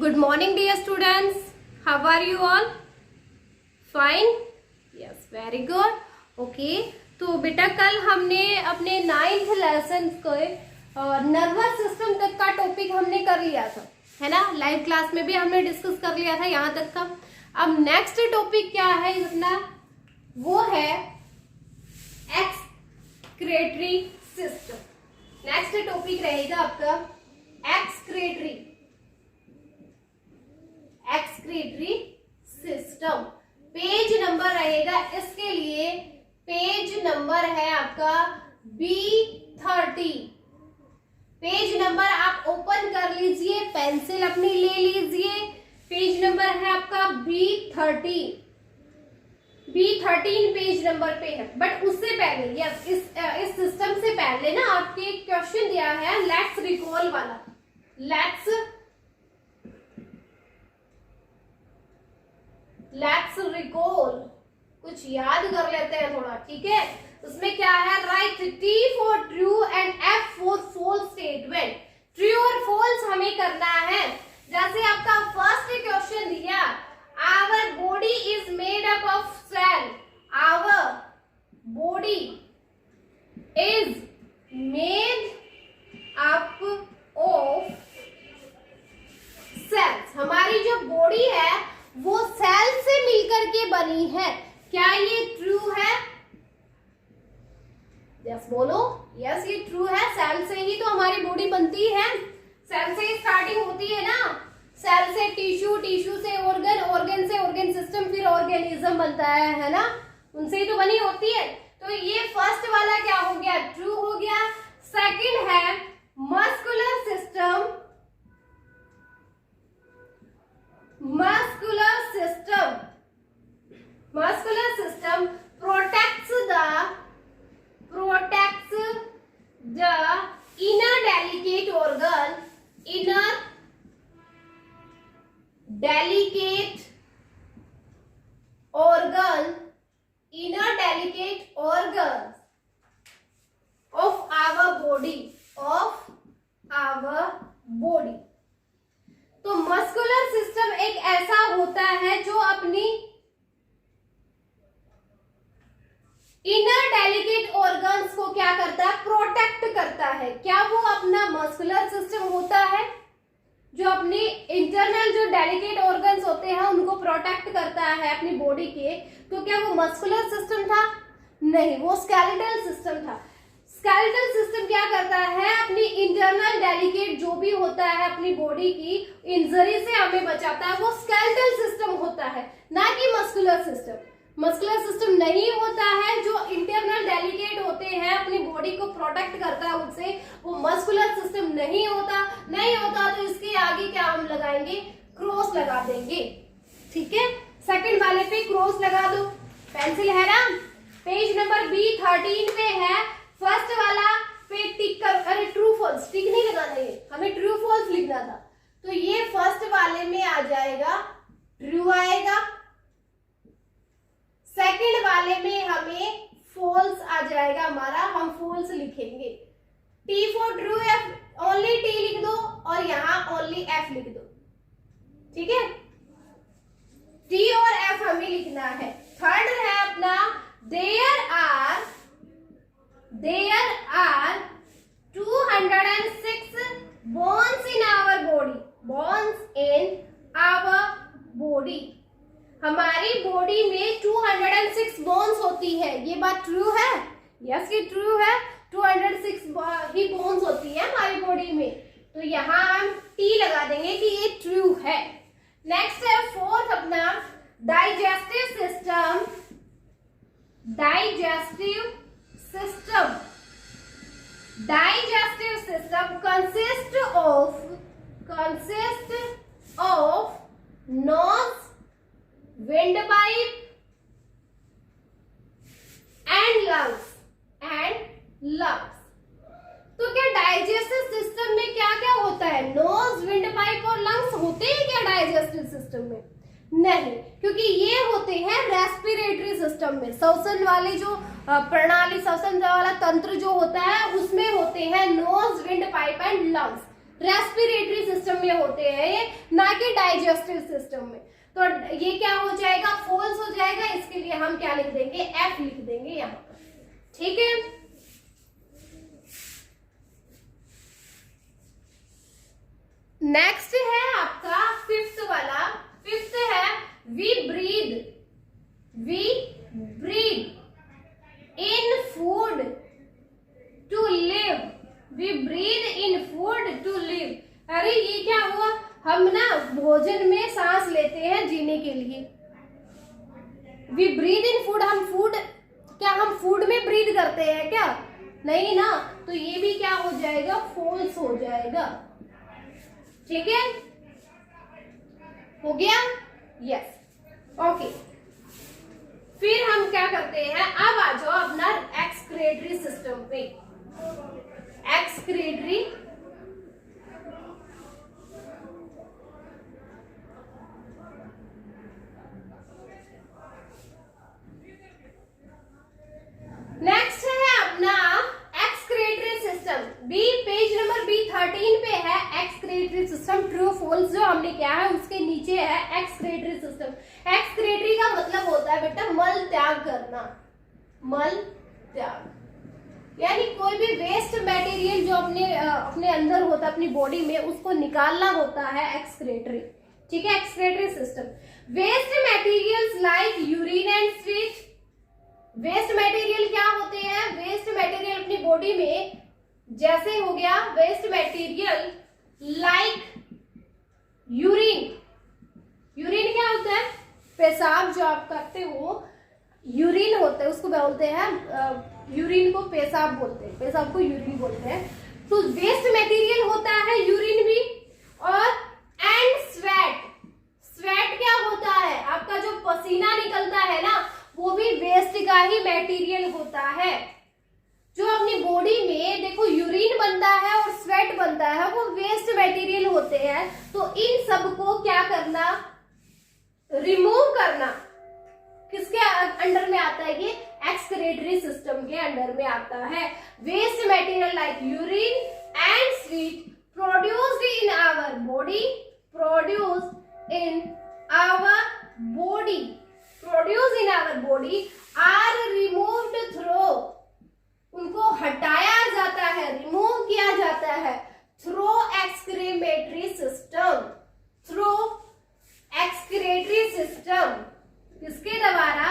Good morning dear students. How are you all? Fine? Yes, very good. Okay. तो बेटा कल हमने अपने 9th लेसन को नर्वस सिस्टम तक का टॉपिक हमने कर लिया था, है ना। लाइव क्लास में भी हमने डिस्कस कर लिया था यहाँ तक का। अब नेक्स्ट टॉपिक क्या है अपना, वो है एक्सक्रीटरी सिस्टम। नेक्स्ट टॉपिक रहेगा आपका एक्सक्रीटरी सिस्टम। पेज नंबर रहेगा इसके लिए, पेज नंबर है आपका B30। पेज नंबर आप ओपन कर लीजिए, पेंसिल अपनी ले लीजिए। पेज नंबर है आपका B13 पेज नंबर पे है। बट उससे पहले यस इस सिस्टम से पहले ना आपके एक क्वेश्चन दिया है लेट्स रिकॉल वाला। लेट्स रिकॉल, कुछ याद कर लेते हैं थोड़ा, ठीक है। उसमें क्या है, write T for true and F for false statement. True और फॉल्स हमें करना है। जैसे आपका फर्स्ट क्वेश्चन दिया, our body is made up of cell. Our body is made up of cells. हमारी जो बॉडी है वो सेल से मिलकर के बनी है। क्या ये ट्रू है? यस बोलो, यस ये ट्रू है। सेल से ही तो हमारी बॉडी बनती है, सेल से ही स्टार्टिंग होती है ना। सेल से टिश्यू, टिश्यू से ऑर्गन, ऑर्गन से ऑर्गन सिस्टम, फिर ऑर्गेनिज्म बनता है ना, उनसे ही तो बनी होती है। तो ये फर्स्ट वाला क्या हो गया, ट्रू हो गया। सेकंड है muscular system. Muscular system protects the inner delicate organ, of our body। तो मस्कुलर सिस्टम एक ऐसा होता है जो अपनी इनर डेलिकेट ऑर्गन्स को क्या करता है, प्रोटेक्ट करता है। क्या वो अपना मस्कुलर सिस्टम होता है जो अपनी इंटरनल जो डेलिकेट ऑर्गन्स होते हैं उनको प्रोटेक्ट करता है अपनी बॉडी के। तो क्या वो मस्कुलर सिस्टम था? नहीं, वो स्केलेटल सिस्टम था। स्केलेटल सिस्टम क्या करता है, अपनी इंटरनल डेलिकेट जो भी होता है अपनी बॉडी की इंजरी से हमें बचाता है, वो स्केलेटल सिस्टम होता है, ना कि मस्कुलर सिस्टम। मस्कुलर सिस्टम नहीं होता है जो इंटरनल डेलिकेट होते हैं अपनी बॉडी को प्रोटेक्ट करता है उनसे, वो मस्कुलर सिस्टम नहीं होता। तो इसके आगे क्या हम लगाएंगे, क्रॉस लगा देंगे, ठीक है। सेकंड वाले पे क्रॉस लगा दो, पेंसिल है ना, पेज नंबर B13 पे है। फर्स्ट वाला पे टिक कर, अरे ट्रू फॉल्स, टिक नहीं लगाना है, हमें ट्रू फॉल्स लिखना था। तो ये फर्स्ट वाले में आ जाएगा, ट्रू आएगा। सेकंड वाले में हमें फॉल्स आ जाएगा हमारा, हम फॉल्स लिखेंगे। T for true, F only T लिख दो और यहाँ ओनली F लिख दो, ठीक है। T और F हमें लिखना है। थर्ड है अपना there are 206 bones in our body। bones in our body, हमारी बॉडी में 206 बोन्स होती है। ये बात ट्रू है? यस ये ट्रू है, 206 ही बोन्स होती है हमारी बॉडी में। तो यहाँ हम T लगा देंगे कि ये ट्रू है। नेक्स्ट है फोर्थ अपना digestive system. Digestive system consist of nose, windpipe and lungs। तो क्या डाइजेस्टिव सिस्टम में क्या क्या होता है, नोज, विंडपाइप और लंग्स होते हैं क्या डाइजेस्टिव सिस्टम में? नहीं, क्योंकि ये होते हैं रेस्पिरेटरी सिस्टम में। श्वसन वाली जो प्रणाली, श्वसन वाला तंत्र जो होता है उसमें होते हैं nose, wind pipe and lungs. Respiratory system में होते हैं ये, ना कि डाइजेस्टिव सिस्टम में। तो ये क्या हो जाएगा, फॉल्स हो जाएगा। इसके लिए हम क्या लिख देंगे, एफ लिख देंगे यहाँ पर, ठीक है। नेक्स्ट है आपका फिफ्थ वाला, फिफ्थ है we breathe in food to live, we breathe in food to live. अरे ये क्या हुआ, हम ना भोजन में सांस लेते हैं जीने के लिए। वी ब्रीद इन फूड, हम फूड में ब्रीद करते हैं क्या, नहीं ना, तो ये भी क्या हो जाएगा, फॉल्स हो जाएगा, ठीक है, हो गया, यस, ओके। फिर हम क्या करते हैं, अब आ जाओ अपना एक्सक्रीटरी सिस्टम पे। एक्सक्रीटरी नेक्स्ट है अपना excretory system, page number B13 पे है एक्सक्रीटरी सिस्टम। ट्रू फॉल्स जो हमने क्या है उसके नीचे है एक्सक्रीटरी सिस्टम। एक्सक्रीटरी का मतलब होता है बेटा मल त्याग करना, मल त्याग, यानी कोई भी वेस्ट मटेरियल जो अपने अंदर होता है अपनी बॉडी में, उसको निकालना होता है एक्सक्रीटरी, ठीक है, excretory system. Waste materials like urine and sweet, waste material क्या होते हैं, वेस्ट मटेरियल अपनी बॉडी में जैसे हो गया waste material like urine, urine क्या होता है, पेशाब जो आप करते हो, यूरिन होता है, उसको बोलते हैं, यूरिन को पेशाब बोलते हैं, पेशाब को यूरिन बोलते हैं। तो वेस्ट मटेरियल होता है यूरिन भी, और एंड स्वेट, स्वेट क्या होता है, आपका जो पसीना निकलता है ना, वो भी वेस्ट का ही मटेरियल होता है। जो अपनी बॉडी में देखो यूरिन बनता है और स्वेट बनता है, वो वेस्ट मटेरियल होते हैं। तो इन सब को क्या करना, रिमूव करना, किसके अंडर में आता है, ये एक्सक्रीटरी सिस्टम के अंडर में आता है। Waste material like urine and sweat produced in our body, produced in our body are removed through, उनको हटाया जाता है, रिमूव किया जाता है through excretory system, through excretory system. किसके द्वारा,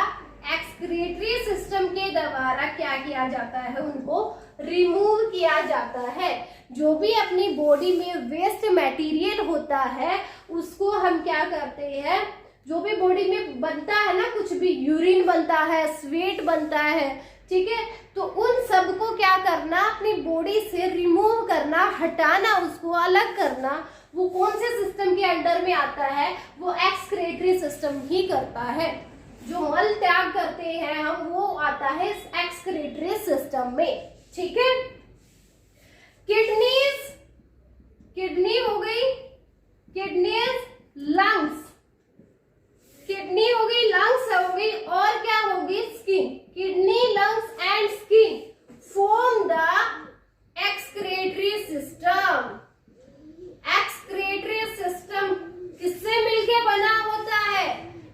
एक्सक्रीटरी सिस्टम के द्वारा क्या किया जाता है, उनको रिमूव किया जाता है। जो भी अपनी बॉडी में वेस्ट मटेरियल होता है उसको हम क्या करते हैं, जो भी बॉडी में बनता है ना, कुछ भी यूरिन बनता है, स्वेट बनता है, ठीक है, तो उन सब को क्या करना, अपनी बॉडी से रिमूव करना, हटाना, उसको अलग करना। वो कौन से सिस्टम के अंडर में आता है, वो एक्सक्रीटरी सिस्टम ही करता है। जो मल त्याग करते हैं हम, वो आता है एक्सक्रीटरी सिस्टम में, ठीक है। किडनीज, किडनी हो गई, किडनीज, लंग्स, किडनी हो गई, लंग्स हो गई, और क्या होगी, skin. Kidney, lungs and skin form the excretory system. Excretory system किससे मिलकर बना होता है,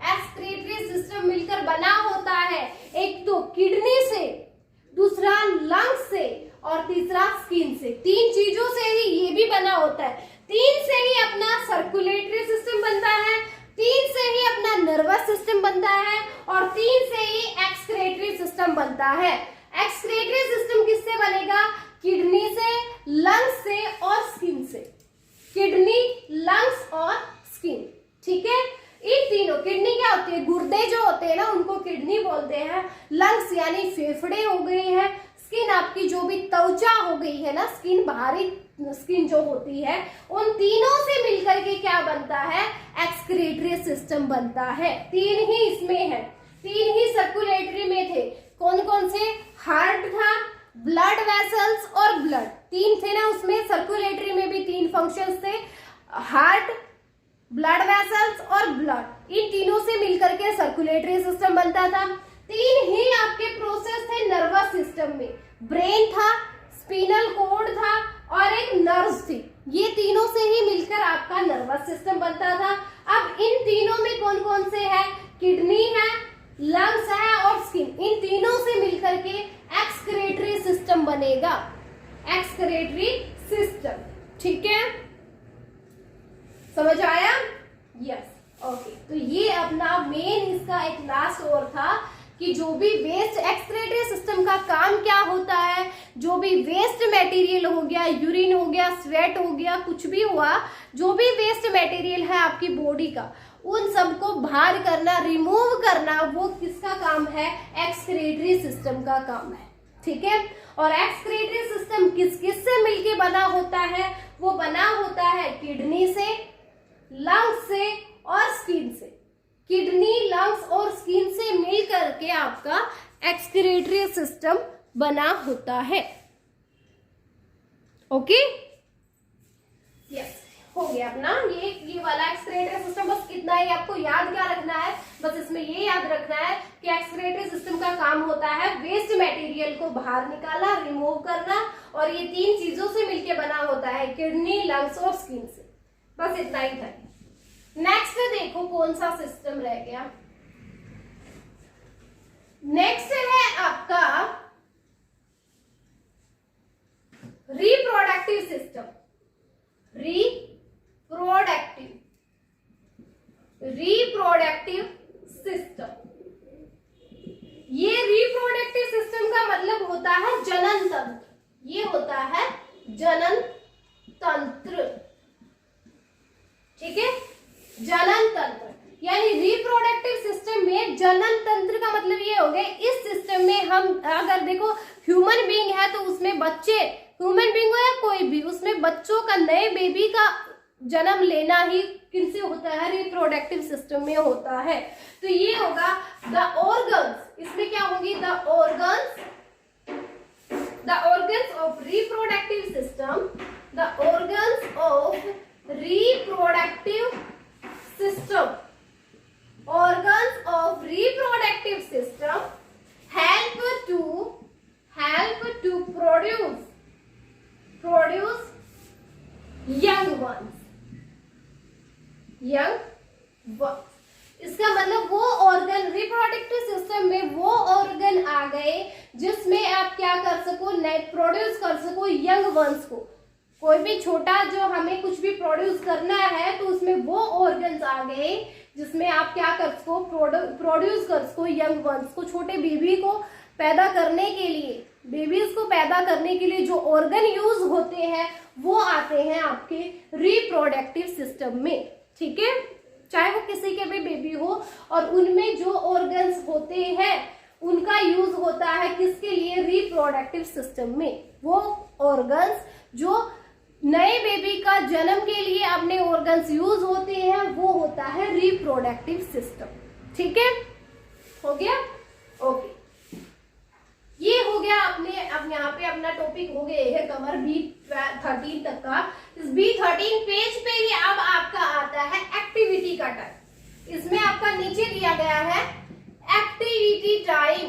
एक्सक्रीटरी सिस्टम मिलकर बना होता है, एक तो किडनी से, दूसरा लंग्स से, और तीसरा स्किन से। तीन चीजों से ही ये भी बना होता है। तीन से ही अपना सर्कुलेटरी सिस्टम बनता है, तीन से ही अपना नर्वस सिस्टम बनता है, और तीन से ही एक्सक्रीटरी सिस्टम बनता है। एक्सक्रीटरी सिस्टम किससे बनेगा, किडनी से, लंग्स से और स्किन से। किडनी, लंग्स और स्किन, ठीक है। इन तीनों, किडनी क्या होती है, गुर्दे जो होते हैं ना, उनको किडनी बोलते हैं। लंग्स यानी फेफड़े हो गए हैं। स्किन आपकी जो भी त्वचा हो गई है ना, स्किन, बाहरी स्किन जो होती है, उन तीनों से मिलकर के क्या बनता है, एक्सक्रीटरी सिस्टम बनता है। तीन ही इसमें है, तीन ही सर्कुलेटरी में थे। कौन कौन से, हार्ट था, ब्लड वेसल्स और ब्लड, तीन थे ना उसमें। सर्कुलेटरी में भी तीन फंक्शंस थे, हार्ट, ब्लड वेसल्स और ब्लड। इन तीनों से मिलकर के सर्कुलेटरी सिस्टम बनता था। तीन ही आपके प्रोसेस थे नर्वस सिस्टम में, ब्रेन था, स्पिनल कॉर्ड था और एक नर्व्स थी। ये तीनों एक्सक्रीटरी सिस्टम। ठीक है, समझ आया? Yes, okay. तो ये अपना मेन इसका एक लास्ट और था कि जो भी वेस्ट एक्सक्रीटरी सिस्टम का काम क्या होता है, जो भी वेस्ट मटेरियल हो गया, यूरिन हो गया, स्वेट हो गया, कुछ भी हुआ, जो भी वेस्ट मटेरियल है आपकी बॉडी का, उन सबको बाहर करना, रिमूव करना, वो किसका काम है? एक्सक्रीटरी सिस्टम का काम है। ठीक है, और एक्सक्रीटरी सिस्टम किस किस से मिलके बना होता है? वो बना होता है किडनी से, लंग्स से और स्किन से। किडनी, लंग्स और स्किन से मिल करके आपका एक्सक्रीटरी सिस्टम बना होता है। ओके, यस, हो गया अपना ये वाला एक्सक्रीटरी सिस्टम। बस इतना ही आपको याद क्या रखना है? बस इसमें ये याद रखना है कि एक्सक्रीटरी सिस्टम का काम होता है वेस्ट मटेरियल को बाहर निकालना, रिमूव करना, और ये 3 चीजों से मिलके बना होता है, किडनी, लंग्स और स्किन से। बस इतना ही था। नेक्स्ट देखो कौन सा सिस्टम रह गया। नेक्स्ट है आपका रिप्रोडक्टिव सिस्टम। Reproductive system. ये रिप्रोडक्टिव सिस्टम का मतलब होता है जनन तंत्र। ये होता है जनन तंत्र। ठीक है, जनन तंत्र यानी रिप्रोडक्टिव सिस्टम में जनन तंत्र का मतलब ये हो गया, इस सिस्टम में हम अगर देखो ह्यूमन बीइंग है तो उसमें बच्चे, ह्यूमन बीइंग हो या कोई भी, उसमें बच्चों का, नए बेबी का जन्म लेना ही किनसे होता है? रिप्रोडक्टिव सिस्टम में होता है। तो ये होगा द ऑर्गन्स, इसमें क्या होंगी? The organs of reproductive system, the organs of reproductive system, organs of reproductive system help to produce young ones। इसका मतलब वो ऑर्गन, रिप्रोडक्टिव सिस्टम में वो ऑर्गन आ गए जिसमें आप क्या कर सको? प्रोड्यूस कर सको यंग वंस को। कोई भी छोटा जो हमें कुछ भी प्रोड्यूस करना है तो उसमें वो ऑर्गन्स आ गए जिसमें आप क्या कर सको? प्रोड्यूस कर सको यंग वंस को। छोटे बेबी को पैदा करने के लिए, बेबीज को पैदा करने के लिए जो ऑर्गन यूज होते हैं वो आते हैं आपके रिप्रोडक्टिव सिस्टम में। ठीक है, चाहे वो किसी के भी बेबी हो, और उनमें जो ऑर्गन्स होते हैं उनका यूज होता है किसके लिए? रिप्रोडक्टिव सिस्टम में। वो ऑर्गन्स जो नए बेबी का जन्म के लिए अपने ऑर्गन्स यूज होते हैं वो होता है रिप्रोडक्टिव सिस्टम। ठीक है, हो गया? ओके, ये हो गया अपने, अब यहाँ पे अपना टॉपिक हो गए है कवर B13 तक का। इस B13 पेज पे ये अब आपका आता है एक्टिविटी का टाइम। इसमें आपका नीचे दिया गया है एक्टिविटी टाइम।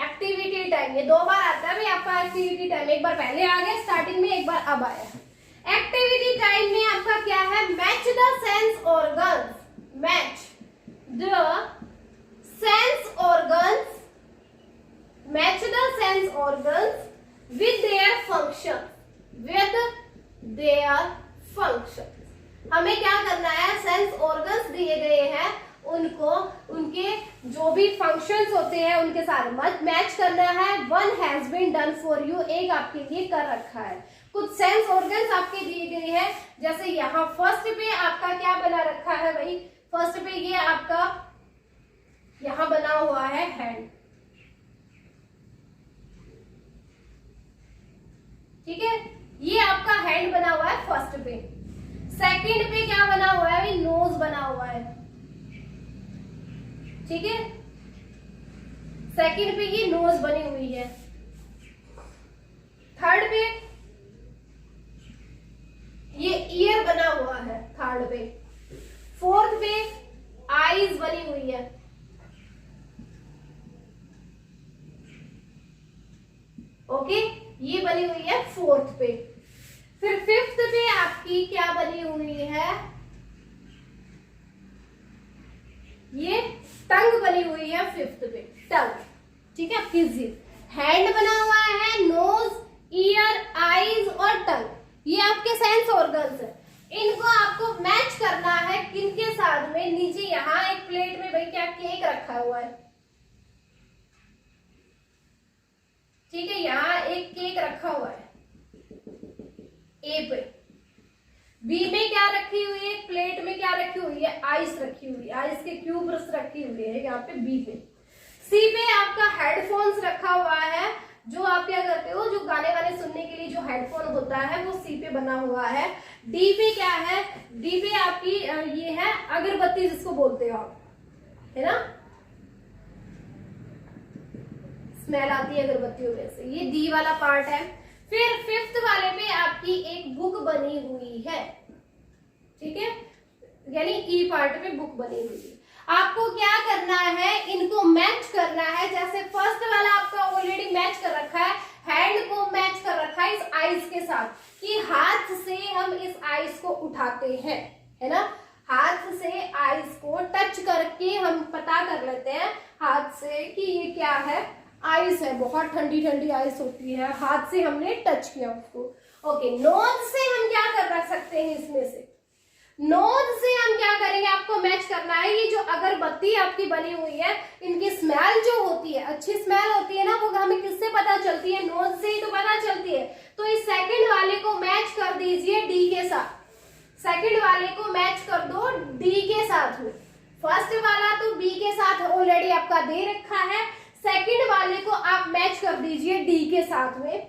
एक्टिविटी टाइम ये 2 बार आता है भाई आपका एक्टिविटी टाइम। एक बार पहले आ गया स्टार्टिंग में, एक बार अब आया है। एक्टिविटी टाइम में आपका क्या है? Match the sense organs, match the sense organs, match the sense organs with their function, with their function. हमें क्या करना है? सेंस ऑर्गन्स दिए गए हैं, उनको उनके जो भी फंक्शंस होते हैं उनके साथ मत मैच करना है। One has been done for you, एक आपके लिए कर रखा है। कुछ सेंस ऑर्गन्स आपके दिए गए हैं, जैसे यहाँ फर्स्ट पे आपका क्या बना रखा है भाई? फर्स्ट पे ये आपका यहाँ बना हुआ है हैंड। ठीक है, ये आपका हैंड बना हुआ है फर्स्ट पे। सेकंड पे क्या बना हुआ है भाई? नोज बना हुआ है। ठीक है, सेकंड पे ये नोज बनी हुई है। थर्ड पे ये ईयर बना हुआ है। थर्ड पे, फोर्थ पे आईज बनी हुई है। ओके, ये बनी हुई है फोर्थ पे। फिर फिफ्थ पे आपकी क्या बनी हुई है? ये टंग बनी हुई है फिफ्थ पे, टंग। ठीक है, आपकी जिप। हैंड बना हुआ है, नोज, भाई नीचे यहाँ एक प्लेट में भाई क्या केक रखा हुआ है, ठीक है, यहाँ एक केक रखा हुआ है ए पे। बी में क्या रखी हुई है, प्लेट में क्या रखी हुई है, आइस रखी हुई है, आइस के क्यूब्स रखी हुई है यहाँ पे बी पे। सी पे आपका हेडफोन्स रखा हुआ है, जो आप क्या करते हो, जो गाने वाने सुनने के लिए जो हेडफोन होता है वो सी पे बना हुआ है। डी पे क्या है, डी पे आपकी ये है अगरबत्ती जिसको बोलते हो आप, है ना, स्मेल आती है अगरबत्तियों में से, ये डी वाला पार्ट है। फिर फिफ्थ वाले पे आपकी एक बुक बनी हुई है, ठीक है, यानी ई पार्ट पे बुक बनी हुई है। आपको क्या करना है, इनको मैच करना है। जैसे फर्स्ट वाला आपका ऑलरेडी मैच कर रखा है, हैंड को मैच कर रखा है इस आइस के साथ, कि हाथ से हम इस आइस को उठाते हैं, है ना, हाथ से आइस को टच करके हम पता कर लेते हैं हाथ से कि ये क्या है, आइस है, बहुत ठंडी ठंडी आइस होती है, हाथ से हमने टच किया उसको। ओके, नोज से हम क्या कर सकते हैं, इसमें से नोज से हम क्या करेंगे, आपको मैच करना है। ये जो अगरबत्ती आपकी बनी हुई है, इनकी स्मेल जो होती है, अच्छी स्मेल होती है ना, वो हमें किससे पता चलती है, नोज से ही तो पता चलती है। तो इस सेकंड वाले को मैच कर दीजिए डी के साथ, सेकंड वाले को मैच कर दो डी के साथ में। फर्स्ट वाला तो बी के साथ ऑलरेडी आपका दे रखा है, सेकंड वाले को आप मैच कर दीजिए डी के साथ में।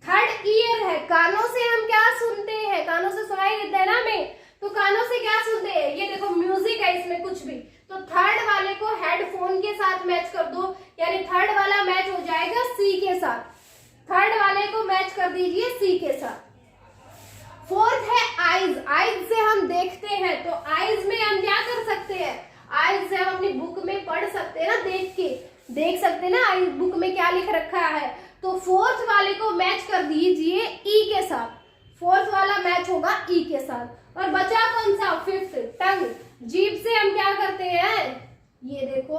थर्ड ईयर है, कानों से हम क्या सुनते हैं, कानों से सुनाई देता है ना हमें, तो कानों से क्या सुनते हैं, ये देखो म्यूजिक है इसमें कुछ भी, तो थर्ड वाले को हेडफोन के साथ मैच कर दो, यानी थर्ड वाला मैच हो जाएगा सी के साथ, थर्ड वाले को मैच कर दीजिए सी के साथ। फोर्थ है आईज, आईज से हम देखते हैं, तो आईज में हम क्या कर सकते हैं, आईज से हम अपनी बुक में पढ़ सकते हैं ना, देख सकते हैं ना आईज बुक में क्या लिख रखा है। तो फोर्थ वाले को मैच कर दीजिए ई के साथ, फोर्थ वाला मैच होगा ई के साथ। और बचा कौन सा, फिफ्थ, टंग, जीभ से हम क्या करते हैं, ये देखो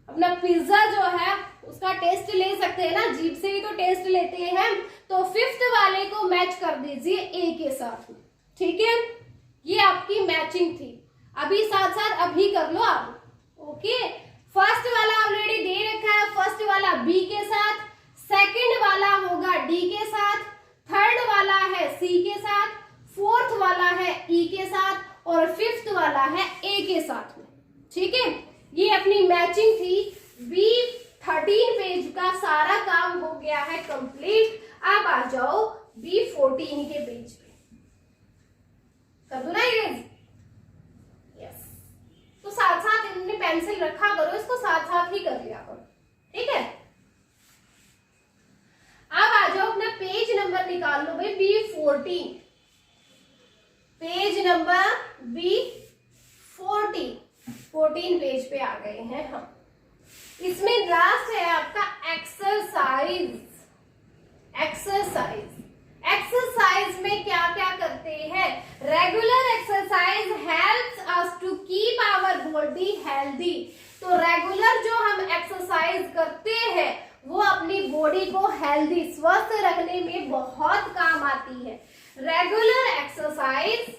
अपना पिज्जा जो है उसका टेस्ट ले सकते हैं ना, जीभ से ही तो टेस्ट लेते हैं। तो फिफ्थ वाले को मैच कर दीजिए ए के साथ, ठीक है, ये आपकी मैचिंग थी। अभी साथ साथ अभी कर लो आप, ओके। फर्स्ट वाला ऑलरेडी दे रखा है, फर्स्ट वाला बी के साथ, सेकंड वाला होगा डी के साथ, थर्ड वाला है सी के साथ, फोर्थ वाला है ई के साथ, और फिफ्थ वाला है ए के साथ में, ठीक है। ये अपनी मैचिंग थी। B13 पेज का सारा काम हो गया है कंप्लीट। अब आ जाओ B14 के पेज पे, कर दो ना इरेज, यस। तो साथ साथ इनने पेंसिल रखा करो, इसको साथ साथ ही कर लिया करो, ठीक है। अब आ जाओ अपना पेज नंबर निकाल लो भाई, B14, page number B14, 14 page पे आ गए हैं हम। इसमें लास्ट है आपका एक्सरसाइज। एक्सरसाइज में क्या क्या करते हैं, regular exercise helps us to keep our body healthy. तो रेगुलर जो हम एक्सरसाइज करते हैं वो अपनी बॉडी को हेल्दी, स्वस्थ रखने में बहुत काम आती है। Regular exercise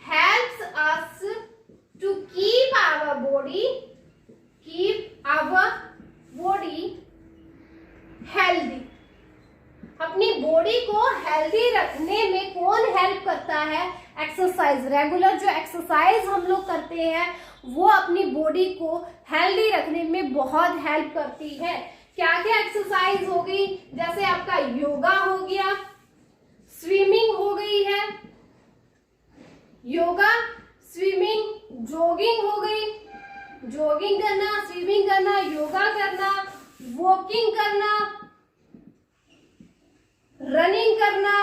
helps us to keep our body healthy। अपनी बॉडी को हेल्दी रखने में कौन हेल्प करता है, एक्सरसाइज। रेगुलर जो एक्सरसाइज हम लोग करते हैं वो अपनी बॉडी को हेल्दी रखने में बहुत हेल्प करती है। क्या क्या एक्सरसाइज हो गई, जैसे आपका योगा हो गया, स्विमिंग हो गई है, योगा, स्विमिंग, जॉगिंग हो गई, जॉगिंग करना, स्विमिंग करना, योगा करना, वॉकिंग करना, रनिंग करना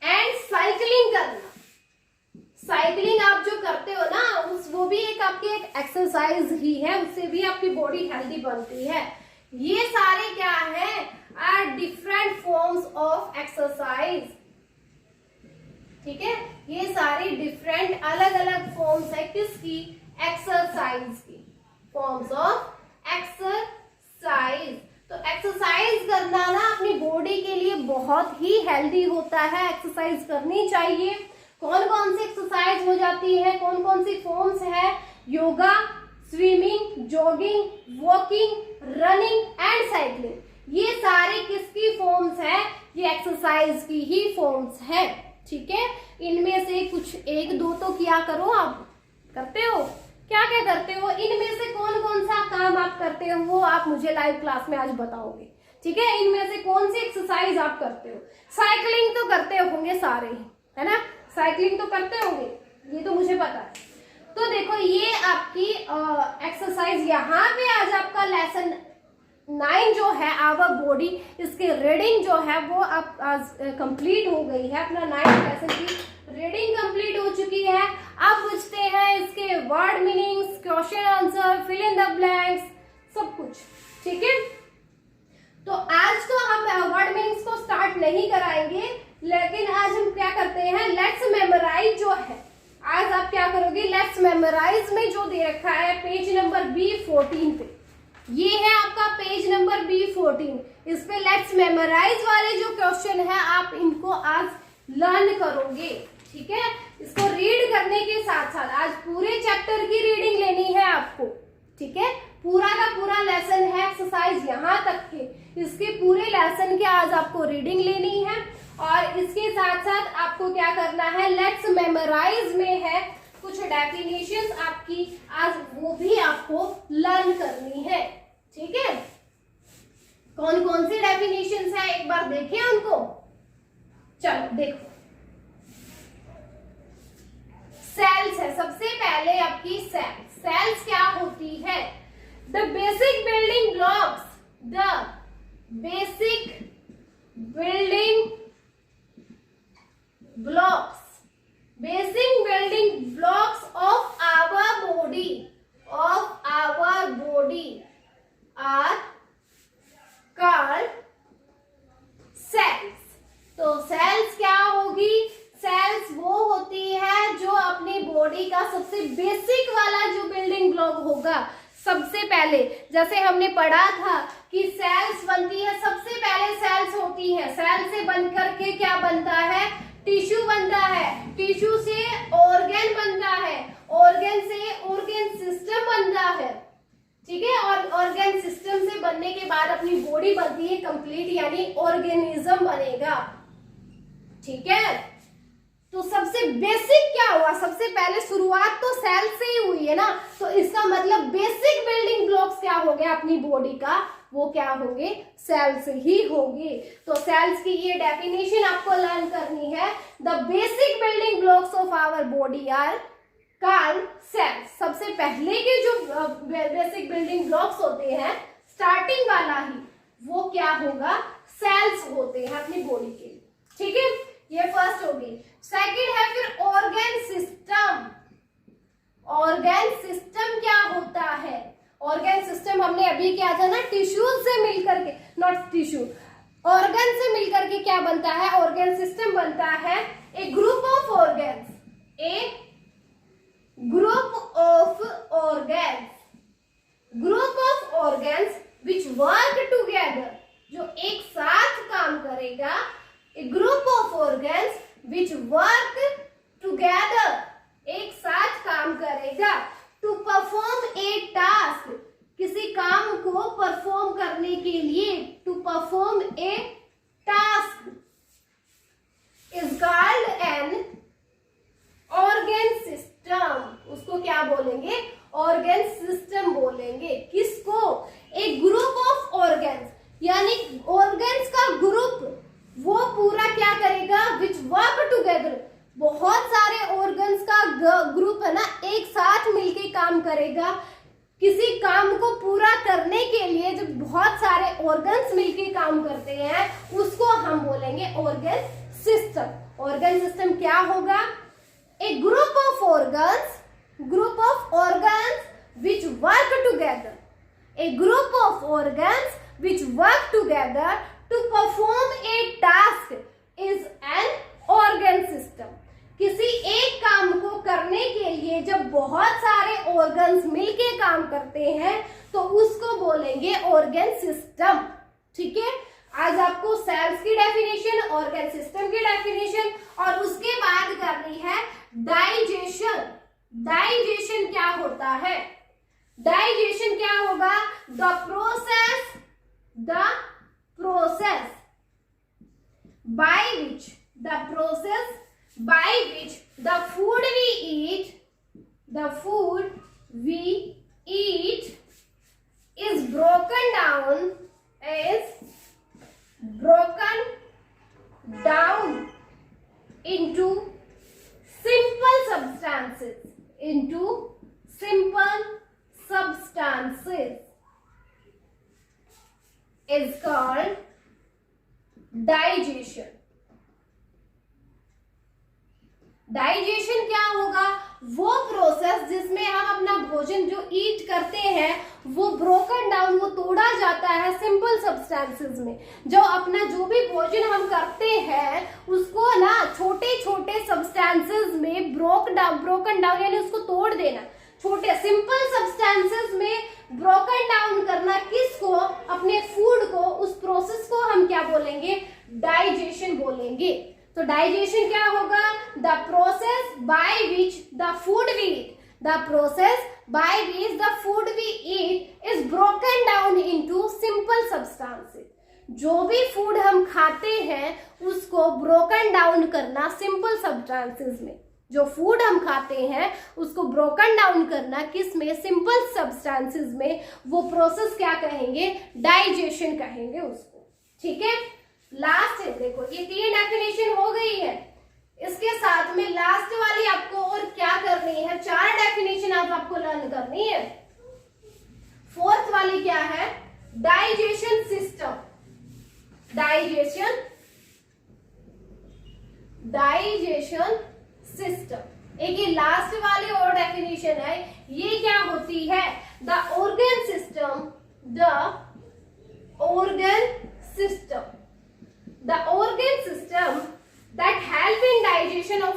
एंड साइकिलिंग करना। साइकिलिंग आप जो करते हो ना, वो भी एक आपकी एक एक्सरसाइज ही है, उससे भी आपकी बॉडी हेल्दी बनती है। ये सारे क्या है, are different forms of exercise, ठीक है। ये सारी डिफरेंट अलग अलग फॉर्म्स है किसकी, एक्सरसाइज की, फॉर्म्स ऑफ एक्सरसाइज। तो एक्सरसाइज करना ना अपनी बॉडी बॉडी के लिए बहुत ही हेल्दी होता है, एक्सरसाइज करनी चाहिए। कौन कौन सी एक्सरसाइज हो जाती है, कौन कौन सी फॉर्म्स है? Yoga, swimming, jogging, walking, running and cycling. ये सारे किसकी फॉर्म्स है? ये एक्सरसाइज की ही फॉर्म्स है। ठीक है, इनमें से कुछ एक दो तो किया करो, आप करते हो? क्या क्या करते हो? इनमें से कौन कौन सा काम आप करते हो वो आप मुझे लाइव क्लास में आज बताओगे। ठीक है, इनमें से कौन सी एक्सरसाइज आप करते हो? साइकिलिंग तो करते होंगे सारे ही, है ना? साइकिलिंग तो करते होंगे, ये तो मुझे पता है। तो देखो ये आपकी एक्सरसाइज, यहाँ पे आज आपका लेसन 9 जो है आवर बॉडी, इसकी रीडिंग जो है वो आप आज कंप्लीट हो गई है। अपना 9 लेसन की रीडिंग कंप्लीट हो चुकी है। अब पूछते हैं इसके word meanings, question answer, fill in the blanks, सब कुछ। ठीक है, तो आज तो हम वर्ड मीनिंग्स को स्टार्ट नहीं कराएंगे, लेकिन आज हम क्या करते हैं, लेट्स मेमोराइज जो है, आज आप क्या करोगे, लेट्स मेमोराइज में जो दे रखा है पेज नंबर B14 पे, ये है आपका पेज नंबर B14। इस पे लेट्स मेमोराइज वाले जो क्वेश्चन है आप इनको आज लर्न करोगे। ठीक है, इसको रीड करने के साथ साथ आज पूरे चैप्टर की रीडिंग लेनी है आपको। ठीक है, पूरा का पूरा लेसन है, एक्सरसाइज यहाँ तक के, इसके पूरे लेसन के आज आपको रीडिंग लेनी है। और इसके साथ साथ आपको क्या करना है, लेट्स मेमोराइज में है कुछ डेफिनेशंस आपकी, आज वो भी आपको लर्न करनी है। ठीक है, कौन कौन सी डेफिनेशंस है एक बार देखें उनको। चलो देखो, सेल्स है सबसे पहले आपकी सेल्स। सेल्स क्या होती है? The basic building blocks, the basic building blocks, basic building blocks of our body, of our body are called cells. तो सेल्स क्या होगी? सेल्स वो होती है जो अपनी बॉडी का सबसे बेसिक वाला जो बिल्डिंग ब्लॉक होगा। सबसे पहले जैसे हमने पढ़ा था कि सेल्स बनती है, सबसे पहले सेल्स होती है, सेल से बनकर के क्या बनता है, टिश्यू बनता है, टिश्यू से ऑर्गन बनता है, ऑर्गन से ऑर्गन सिस्टम बनता है। ठीक है, और ऑर्गन सिस्टम से बनने के बाद अपनी बॉडी बनती है कंप्लीट, यानी ऑर्गेनिज्म बनेगा। ठीक है, तो सबसे बेसिक क्या हुआ, सबसे पहले शुरुआत तो सेल से ही हुई है ना, तो इसका मतलब बेसिक बिल्डिंग ब्लॉक्स क्या हो गया अपनी बॉडी का, वो क्या होंगे, सेल से ही होंगे। तो सेल्स की ये डेफिनेशन आपको लर्न करनी है। The basic building blocks of our body are called cells. सबसे पहले के जो बेसिक बिल्डिंग ब्लॉक्स होते हैं, स्टार्टिंग वाला ही, वो क्या होगा, सेल्स होते हैं अपनी बॉडी के। ठीक है, ये फर्स्ट होगी। सेकंड है फिर ऑर्गन सिस्टम। ऑर्गन सिस्टम क्या होता है? ऑर्गन सिस्टम हमने अभी क्या था ना, टिश्यू से मिलकर के, नॉट टिश्यू, ऑर्गन से मिलकर के क्या बनता है, ऑर्गन सिस्टम बनता है। A group of organs, a group of organs, group of organs which work together, जो एक साथ काम करेगा। A group of organs which work together, एक साथ काम करेगा। टू परफॉर्म ए टास्क, किसी काम को परफॉर्म करने के लिए, to perform a task is called an organ system. उसको क्या बोलेंगे, ऑर्गन सिस्टम बोलेंगे। किसको? ए ग्रुप ऑफ ऑर्गन्स, यानी ऑर्गन्स का ग्रुप, वो पूरा क्या करेगा, विच वर्क टुगेदर, बहुत सारे ऑर्गन्स का ग्रुप है ना, एक साथ मिलके काम करेगा। किसी काम को पूरा करने के लिए जब बहुत सारे ऑर्गन्स मिलके काम करते हैं, उसको हम बोलेंगे ऑर्गन सिस्टम। ऑर्गन सिस्टम क्या होगा, a group of organs, group of organs which work together, a group of organs which work together to perform a task is an organ system. किसी एक काम को करने के लिए जब बहुत सारे ऑर्गन्स मिलके काम करते हैं तो उसको बोलेंगे ऑर्गन सिस्टम। ठीक है, आज आपको सेल्स की डेफिनेशन, ऑर्गन सिस्टम की डेफिनेशन और उसके बाद करनी है डाइजेशन। डाइजेशन क्या होता है? डाइजेशन क्या होगा? The process by which the food we eat is broken down into simple substances is called digestion. Digestion क्या होगा? वो प्रोसेस जिसमें हम अपना भोजन जो ईट करते हैं वो ब्रोकन डाउन, वो तोड़ा जाता है सिंपल सब्सटेंसेस में। जो भी भोजन हम करते हैं उसको ना छोटे छोटे सब्सटेंसेस में ब्रोकन डाउन यानी उसको तोड़ देना, छोटे सिंपल सब्सटेंसेस में ब्रोकन डाउन करना। किसको? अपने फूड को। उस प्रोसेस को हम क्या बोलेंगे? डाइजेशन बोलेंगे। तो डाइजेशन क्या होगा? The process by which the food we eat, the process by which the food we eat is broken down into simple substances. जो भी फूड हम खाते हैं उसको ब्रोकन डाउन करना सिंपल सब्सटेंसेस में। जो फूड हम खाते हैं उसको ब्रोकन डाउन करना किस में? सिंपल सब्सटेंसेस में। वो प्रोसेस क्या कहेंगे? डाइजेशन कहेंगे उसको। ठीक है, लास्ट है, देखो ये 3 डेफिनेशन हो गई है। इसके साथ में लास्ट वाली आपको और क्या करनी है? 4 डेफिनेशन आज आपको लर्न करनी है। 4th वाली क्या है? Digestion system. Digestion system. एक ये लास्ट वाली और डेफिनेशन है, ये क्या होती है? The organ system that help in digestion of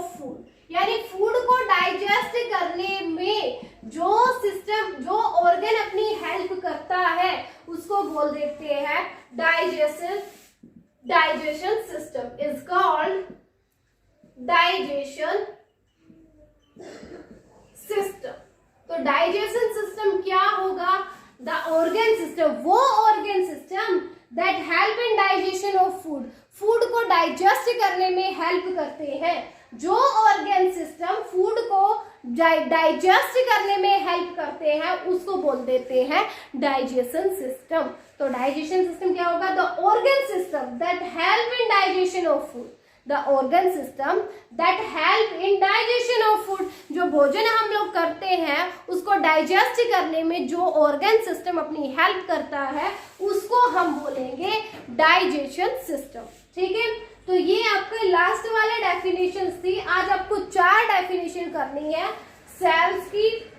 food, यानी फूड को डाइजेस्ट करने में जो ऑर्गन अपनी हेल्प करता है उसको बोल देते हैं digestion system is called digestion system. तो डाइजेशन सिस्टम क्या होगा? द ऑर्गन सिस्टम, वो organ system that help in digestion of food, food को डाइजेस्ट करने में हेल्प करते हैं। जो ऑर्गन सिस्टम फूड को डाइजेस्ट करने में हेल्प करते हैं उसको बोल देते हैं डाइजेशन सिस्टम। तो डाइजेशन सिस्टम क्या होगा? The organ system that help in digestion of food, the organ system that help in digestion of food. जो भोजन हम लोग करते हैं उसको डाइजेस्ट करने में जो ऑर्गन सिस्टम अपनी हेल्प करता है उसको हम बोलेंगे डाइजेशन सिस्टम। ठीक है, तो ये आपके लास्ट वाले डेफिनेशन थी। आज आपको 4 डेफिनेशन करनी है, सेल्स की,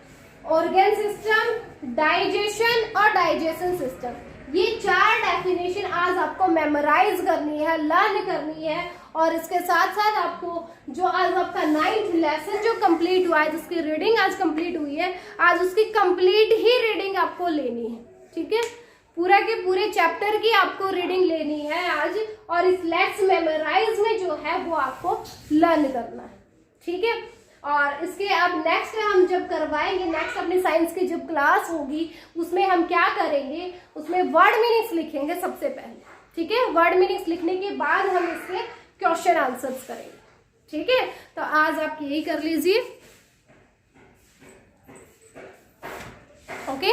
ऑर्गन सिस्टम, डाइजेशन और डाइजेशन सिस्टम। ये 4 डेफिनेशन आज आपको मेमोराइज करनी है, लर्न करनी है। और इसके साथ साथ आपको जो आज आपका 9th लेसन जो कंप्लीट हुआ है, जिसकी रीडिंग आज कंप्लीट हुई है, आज उसकी कंप्लीट ही रीडिंग आपको लेनी है। ठीक है, पूरा के पूरे चैप्टर की आपको रीडिंग लेनी है आज, और इस लेट्स मेमोराइज में जो है वो आपको लर्न करना है। ठीक है, और इसके अब नेक्स्ट हम जब करवाएंगे, नेक्स्ट अपनी साइंस की जब क्लास होगी उसमें हम क्या करेंगे? उसमें वर्ड मीनिंग्स लिखेंगे सबसे पहले। ठीक है, वर्ड मीनिंग्स लिखने के बाद हम इसके क्वेश्चन आंसर्स करेंगे। ठीक है, तो आज आप यही कर लीजिए। ओके।